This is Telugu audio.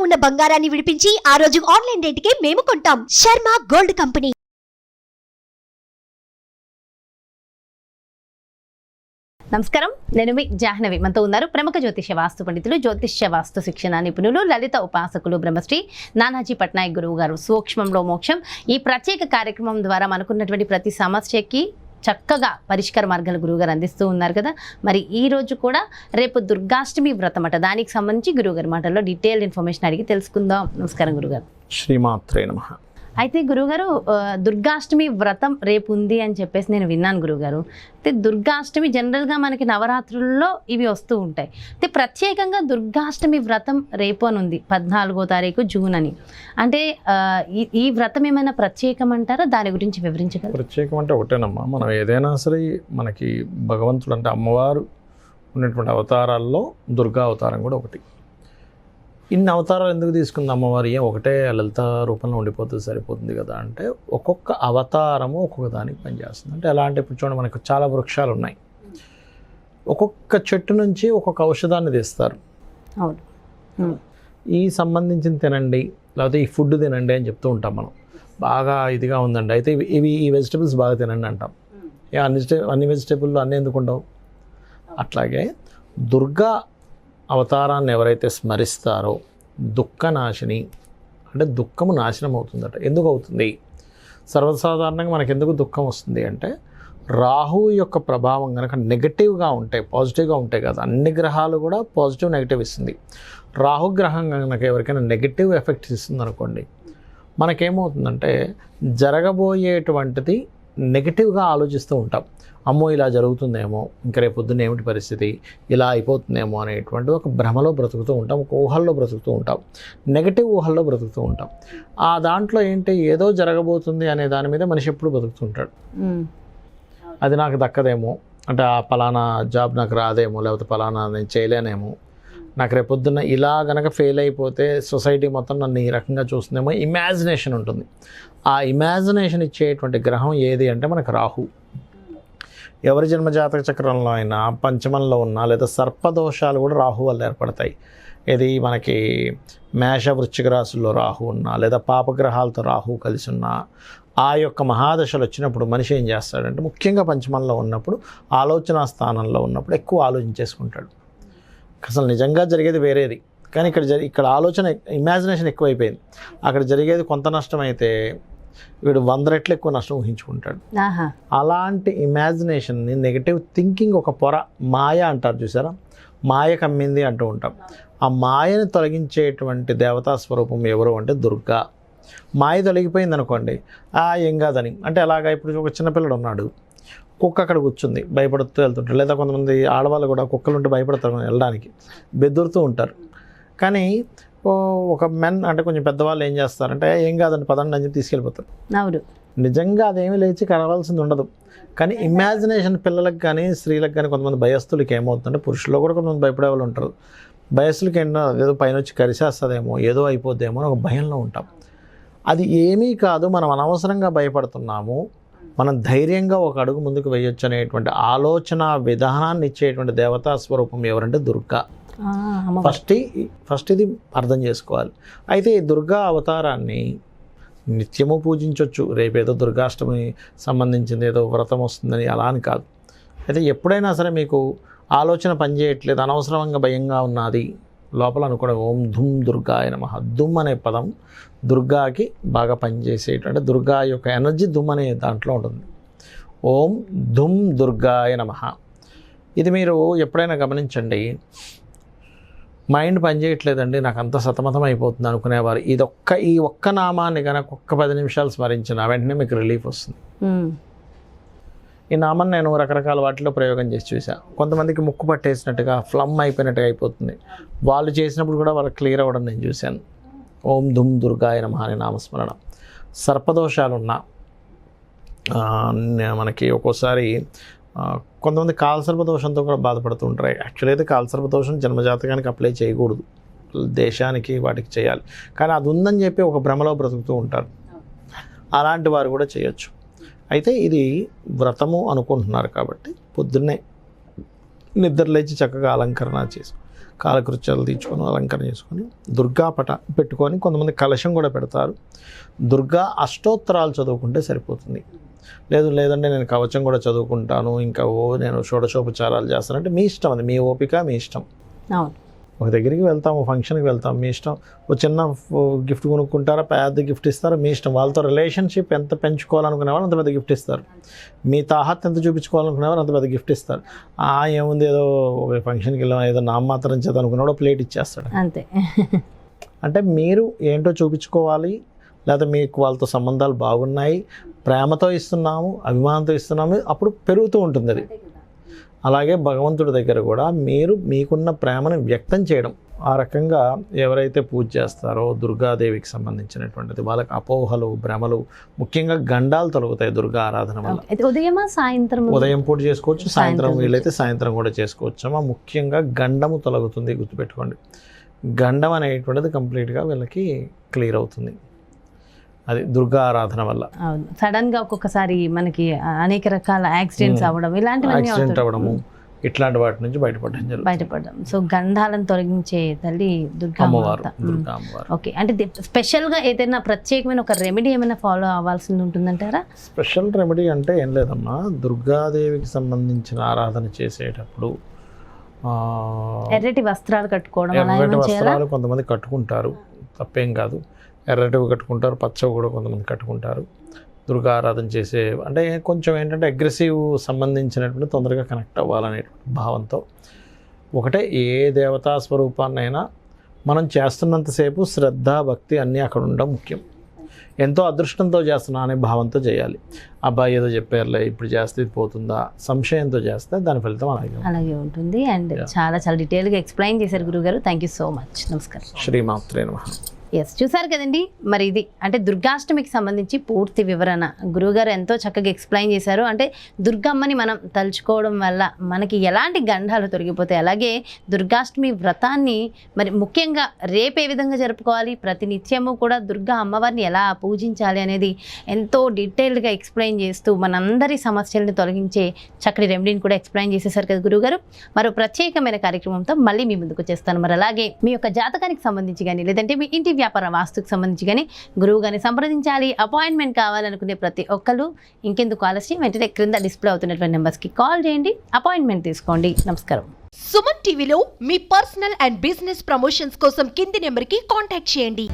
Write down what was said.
ఉన్న బంగారాన్ని విడిపించి ఆ రోజు ఆన్లైన్ రేటుకే మేము కొంటాం. Sharma gold company. నమస్కారం, నేను మీ జాహ్నవి. మనతో ఉన్నారు ప్రముఖ జ్యోతిష్య వాస్తు పండితులు, జ్యోతిష్య వాస్తు శిక్షణ నిపుణులు, లలిత ఉపాసకులు బ్రహ్మశ్రీ నానాజీ పట్నాయక్ గురువు గారు. సూక్ష్మంలో మోక్షం ఈ ప్రత్యేక కార్యక్రమం ద్వారా మనకున్నటువంటి ప్రతి సమస్యకి చక్కగా పరిష్కార మార్గాలు గురువుగారు అందిస్తూ ఉన్నారు కదా. మరి ఈ రోజు కూడా రేపు దుర్గాష్టమి వ్రతం అట, దానికి సంబంధించి గురువుగారి మాటల్లో డీటెయిల్డ్ ఇన్ఫర్మేషన్ అడిగి తెలుసుకుందాం. నమస్కారం గురుగారు. శ్రీమాత్రే నమః. అయితే గురుగారు, దుర్గాష్టమి వ్రతం రేపు ఉంది అని చెప్పేసి నేను విన్నాను గురుగారు. అయితే దుర్గాష్టమి జనరల్గా మనకి నవరాత్రుల్లో ఇవి వస్తూ ఉంటాయి. అయితే ప్రత్యేకంగా దుర్గాష్టమి వ్రతం రేపు అని ఉంది, 14వ తారీఖు జూన్ అని. అంటే ఈ వ్రతం ఏమైనా ప్రత్యేకం అంటారా? దాని గురించి వివరించగలరు? ప్రత్యేకం అంటే ఒకటేనమ్మా, మనం ఏదైనా సరే మనకి భగవంతుడు అంటే అమ్మవారు ఉన్నటువంటి అవతారాల్లో దుర్గా అవతారం కూడా ఒకటి. ఇన్ని అవతారాలు ఎందుకు తీసుకుంది అమ్మవారి? ఒకటే లలిత రూపంలో ఉండిపోతుంది సరిపోతుంది కదా అంటే, ఒక్కొక్క అవతారము ఒక్కొక్క దానికి పనిచేస్తుంది. అంటే ఎలా అంటే, ఇప్పుడు చూడండి, మనకు చాలా వృక్షాలు ఉన్నాయి. ఒక్కొక్క చెట్టు నుంచి ఒక్కొక్క ఔషధాన్ని తీస్తారు. అవును. ఈ సంబంధించిన తినండి, లేకపోతే ఈ ఫుడ్ తినండి అని చెప్తూ ఉంటాం మనం. బాగా ఇదిగా ఉందండి, అయితే ఈ వెజిటబుల్స్ బాగా తినండి అంటాం. అన్ని వెజిటబుల్ అన్నీ ఎందుకు ఉండవు? అట్లాగే దుర్గా అవతారాన్ని ఎవరైతే స్మరిస్తారో దుఃఖనాశిని, అంటే దుఃఖము నాశనం అవుతుందట. ఎందుకు అవుతుంది? సర్వసాధారణంగా మనకు ఎందుకు దుఃఖం వస్తుంది అంటే, రాహువు యొక్క ప్రభావం కనుక నెగటివ్గా ఉంటాయి, పాజిటివ్గా ఉంటాయి కదా. అన్ని గ్రహాలు కూడా పాజిటివ్ నెగిటివ్ ఇస్తుంది. రాహుగ్రహం కనుక ఎవరికైనా నెగిటివ్ ఎఫెక్ట్స్ ఇస్తుంది అనుకోండి, మనకేమవుతుందంటే జరగబోయేటువంటిది నెగిటివ్గా ఆలోచిస్తూ ఉంటాం. అమ్మో ఇలా జరుగుతుందేమో, ఇంకా రేపు పొద్దున్న ఏమిటి పరిస్థితి, ఇలా అయిపోతుందేమో అనేటువంటి ఒక భ్రమలో బ్రతుకుతూ ఉంటాం, ఒక ఊహల్లో బ్రతుకుతూ ఉంటాం, నెగటివ్ ఊహల్లో బ్రతుకుతూ ఉంటాం. ఆ దాంట్లో ఏంటి, ఏదో జరగబోతుంది అనే దాని మీద మనిషి ఎప్పుడు బ్రతుకుతుంటాడు. అది నాకు దక్కదేమో, అంటే ఆ పలానా జాబ్ నాకు రాదేమో, లేకపోతే పలానా నేను చేయలేనేమో, నాకు రేపు పొద్దున్న ఇలా గనక ఫెయిల్ అయిపోతే సొసైటీ మొత్తం నన్ను ఈ రకంగా చూస్తుందేమో, ఇమాజినేషన్ ఉంటుంది. ఆ ఇమాజినేషన్ ఇచ్చేటువంటి గ్రహం ఏది అంటే మనకు రాహు. ఎవరి జన్మజాతక చక్రంలో అయినా పంచమంలో ఉన్నా లేదా సర్పదోషాలు కూడా రాహు వల్ల ఏర్పడతాయి. ఇది మనకి మేష వృశ్చిక రాశుల్లో రాహు ఉన్నా, లేదా పాపగ్రహాలతో రాహు కలిసి ఉన్నా, ఆ యొక్క మహాదశలు వచ్చినప్పుడు మనిషి ఏం చేస్తాడంటే, ముఖ్యంగా పంచమంలో ఉన్నప్పుడు, ఆలోచన స్థానంలో ఉన్నప్పుడు ఎక్కువ ఆలోచించేసుకుంటాడు. అసలు నిజంగా జరిగేది వేరేది, కానీ ఇక్కడ ఆలోచన, ఇమాజినేషన్ ఎక్కువైపోయింది. అక్కడ జరిగేది కొంత నష్టం అయితే వీడు 100 రెట్లు ఎక్కువ నష్టం ఊహించుకుంటాడు. అలాంటి ఇమాజినేషన్ని, నెగిటివ్ థింకింగ్ ఒక పొర, మాయ అంటారు చూసారా, మాయ కమ్మింది అంటూ ఉంటాం. ఆ మాయని తొలగించేటువంటి దేవతా స్వరూపం ఎవరు అంటే దుర్గా. మాయ తొలగిపోయింది అనుకోండి, ఏం కాదని అంటే ఎలాగా, ఇప్పుడు ఒక చిన్నపిల్లడు ఉన్నాడు, కుక్క అక్కడ కూర్చుంది, భయపడుతూ వెళ్తుంటారు. లేదా కొంతమంది ఆడవాళ్ళు కూడా కుక్కలుంటే భయపడతారు వెళ్ళడానికి, బెదురుతూ ఉంటారు. కానీ ఒక మెన్ అంటే కొంచెం పెద్దవాళ్ళు ఏం చేస్తారంటే, ఏం కాదండి పదండి అని చెప్పి తీసుకెళ్ళిపోతారు. అవును, నిజంగా అదేమీ లేచి కలవాల్సింది ఉండదు. కానీ ఇమాజినేషన్ పిల్లలకు కానీ స్త్రీలకు కానీ, కొంతమంది భయస్థులకి ఏమవుతుందంటే, పురుషుల్లో కూడా కొంతమంది భయపడే వాళ్ళు ఉంటారు. భయస్థులకి ఏంటో ఏదో పైన వచ్చి కరిసేస్తుందేమో, ఏదో అయిపోద్దేమో అని ఒక భయంలో ఉంటాం. అది ఏమీ కాదు, మనం అనవసరంగా భయపడుతున్నాము, మనం ధైర్యంగా ఒక అడుగు ముందుకు వేయొచ్చు అనేటువంటి ఆలోచన విధానాన్ని ఇచ్చేటువంటి దేవతా స్వరూపం ఎవరంటే దుర్గా. ఫస్ట్ ఇది అర్థం చేసుకోవాలి. అయితే ఈ దుర్గా అవతారాన్ని నిత్యము పూజించవచ్చు. రేపేదో దుర్గాష్టమి సంబంధించింది ఏదో వ్రతం వస్తుందని అలా అని కాదు. అయితే ఎప్పుడైనా సరే మీకు ఆలోచన పనిచేయట్లేదు, అనవసరంగా భయంగా ఉన్నది లోపల అనుకోవడం, ఓం ధుమ్ దుర్గాయ నమః. దుమ్ అనే పదం దుర్గాకి బాగా పనిచేసేటంటే, దుర్గా యొక్క ఎనర్జీ దుమ్ అనే దాంట్లో ఉంటుంది. ఓం ధుమ్ దుర్గాయ నమః. ఇది మీరు ఎప్పుడైనా గమనించండి, మైండ్ పనిచేయట్లేదండి, నాకు అంత సతమతం అయిపోతుంది అనుకునేవారు ఈ ఒక్క నామాన్ని కనుక ఒక్క 10 నిమిషాలు స్మరించిన వెంటనే మీకు రిలీఫ్ వస్తుంది. ఈ నామాన్ని నేను రకరకాల వాటిలో ప్రయోగం చేసి చూసాను. కొంతమందికి ముక్కు పట్టేసినట్టుగా, ఫ్లమ్ అయిపోయినట్టుగా అయిపోతుంది, వాళ్ళు చేసినప్పుడు కూడా వాళ్ళకి క్లియర్ అవ్వడం నేను చూశాను. ఓం ధుమ్ దుర్గాయ నమః అనే నామస్మరణ. సర్పదోషాలున్నా, మనకి ఒక్కోసారి కొంతమంది కాలసర్పదోషంతో కూడా బాధపడుతూ ఉంటారు. యాక్చువల్లీ అయితే కాలసర్పదోషం జన్మజాతకానికి అప్లై చేయకూడదు, దేశానికి వాటికి చేయాలి. కానీ అది ఉందని చెప్పి ఒక భ్రమలో బ్రతుకుతూ ఉంటారు. అలాంటి వారు కూడా చేయొచ్చు. అయితే ఇది వ్రతము అనుకుంటున్నారు కాబట్టి పొద్దున్నే నిద్ర లేచి చక్కగా అలంకరణ చేసి కాలకృత్యాలు తీర్చుకొని అలంకరణ చేసుకొని దుర్గా పట పెట్టుకొని కొంతమంది కలశం కూడా పెడతారు. దుర్గా అష్టోత్తరాలు చదువుకుంటే సరిపోతుంది. లేదంటే నేను కవచం కూడా చదువుకుంటాను, ఇంకా నేను షోడశోపచారాలు చేస్తానంటే మీ ఇష్టం, అది మీ ఓపిక, మీ ఇష్టం. అవును, ఒక దగ్గరికి వెళ్తాము, ఫంక్షన్కి వెళ్తాం, మీ ఇష్టం. ఒక చిన్న గిఫ్ట్ కొనుక్కుంటారా, పెద్ద గిఫ్ట్ ఇస్తారా, మీ ఇష్టం. వాళ్ళతో రిలేషన్షిప్ ఎంత పెంచుకోవాలనుకునే వాళ్ళు అంత పెద్ద గిఫ్ట్ ఇస్తారు. మీ తాహత్ ఎంత చూపించుకోవాలనుకునే వాళ్ళు అంత పెద్ద గిఫ్ట్ ఇస్తారు. ఏముంది, ఏదో ఒక ఫంక్షన్కి వెళ్ళాం, ఏదో నామమాత్రం చేద్దాం అనుకున్నాడు, ప్లేట్ ఇచ్చేస్తాడు. అంతే. అంటే మీరు ఏంటో చూపించుకోవాలి, లేదా మీకు వాళ్ళతో సంబంధాలు బాగున్నాయి, ప్రేమతో ఇస్తున్నాము, అభిమానంతో ఇస్తున్నాము, అప్పుడు పెరుగుతూ ఉంటుంది అది. అలాగే భగవంతుడి దగ్గర కూడా మీరు మీకున్న ప్రేమను వ్యక్తం చేయడం. ఆ రకంగా ఎవరైతే పూజ చేస్తారో దుర్గాదేవికి సంబంధించినటువంటిది, వాళ్ళకి అపోహలు, భ్రమలు, ముఖ్యంగా గండాలు తొలగుతాయి దుర్గా ఆరాధన వల్ల. ఉదయమా సాయంత్రం? ఉదయం పూట చేసుకోవచ్చు, సాయంత్రం వీలైతే సాయంత్రం కూడా చేసుకోవచ్చు. ముఖ్యంగా గండము తొలగుతుంది, గుర్తుపెట్టుకోండి. గండం అనేటువంటిది కంప్లీట్గా వీళ్ళకి క్లియర్ అవుతుంది. అది దుర్గా ఆరాధన వల్ల. అవును, సడన్ గా ఒక్కొక్కసారి మనకి అనేక రకాల యాక్సిడెంట్స్ అవ్వడం, ఇలాంటివన్నీ యాక్సిడెంట్ అవ్వడము, ఇట్లాంటి వాటి నుంచి బయటపడడం. సో గంధాలను తొలగించే తల్లి దుర్గా అమ్మవారు. ఓకే, అంటే స్పెషల్ గా ఏదైనా ప్రత్యేకమైన ఒక రెమెడీ ఏమైనా ఫాలో అవ్వాల్సి ఉంటుందంటారా? స్పెషల్ రెమెడీ అంటే ఏం లేదమ్మా, దుర్గాదేవికి సంబంధించిన ఆరాధన చేసేటప్పుడు ఎర్రటి వస్త్రాలు కట్టుకోవడం, ఎర్రటి వస్త్రాలు కొంతమంది కట్టుకుంటారు, తప్పేం కాదు. ఎర్రటివి కట్టుకుంటారు, పచ్చవి కూడా కొంతమంది కట్టుకుంటారు. దుర్గా ఆరాధన చేసే అంటే కొంచెం ఏంటంటే అగ్రెసివ్ సంబంధించినటువంటి తొందరగా కనెక్ట్ అవ్వాలనే భావంతో ఒకటే ఏ దేవతా స్వరూపాన్నైనా మనం చేస్తున్నంతసేపు శ్రద్ధ, భక్తి అన్నీ అక్కడ ఉండడం ముఖ్యం. ఎంతో అదృష్టంతో చేస్తున్నా అనే భావంతో చేయాలి. అబ్బాయి ఏదో చెప్పారులే ఇప్పుడు చేస్తే ఇది పోతుందా సంశయంతో చేస్తే దాని ఫలితం అలాగే ఉంటుంది. అండ్ చాలా డీటెయిల్గా ఎక్స్ప్లెయిన్ చేశారు గురుగారు. Thank you so much. నమస్కారం. శ్రీమాత్రే నమః. ఎస్, చూసారు కదండి. మరి ఇది అంటే దుర్గాష్టమికి సంబంధించి పూర్తి వివరణ గురువుగారు ఎంతో చక్కగా ఎక్స్ప్లెయిన్ చేశారు. అంటే దుర్గమ్మని మనం తలుచుకోవడం వల్ల మనకి ఎలాంటి గండాలు తొలగిపోతాయి, అలాగే దుర్గాష్టమి వ్రతాన్ని మరి ముఖ్యంగా రేపు ఏ విధంగా జరుపుకోవాలి, ప్రతి నిత్యము కూడా దుర్గా అమ్మవారిని ఎలా పూజించాలి అనేది ఎంతో డీటెయిల్డ్గా ఎక్స్ప్లెయిన్ చేస్తూ మనందరి సమస్యలను తొలగించే చక్కటి రెమెడీని కూడా ఎక్స్ప్లెయిన్ చేసేసారు కదా గురువుగారు. మరో ప్రత్యేకమైన కార్యక్రమంతో మళ్ళీ మీ ముందుకు వచ్చేస్తాను. మరి అలాగే మీ యొక్క జాతకానికి సంబంధించి కానీ, లేదంటే మీ ఇంటి వ్యాపార వాస్తుకు సంబంధించి కానీ గురువు గారిని సంప్రదించాలి, అపాయింట్మెంట్ కావాలనుకునే ప్రతి ఒక్కరు ఇంకెందుకు ఆలస్యం, వెంటనే క్రింద డిస్ప్లే అవుతున్నటువంటి నెంబర్స్కి కాల్ చేయండి, అపాయింట్మెంట్ తీసుకోండి. నమస్కారం. సుమన్ టీవీలో మీ పర్సనల్ అండ్ బిజినెస్ ప్రమోషన్స్ కోసం కింది నెంబర్కి కాంటాక్ట్ చేయండి.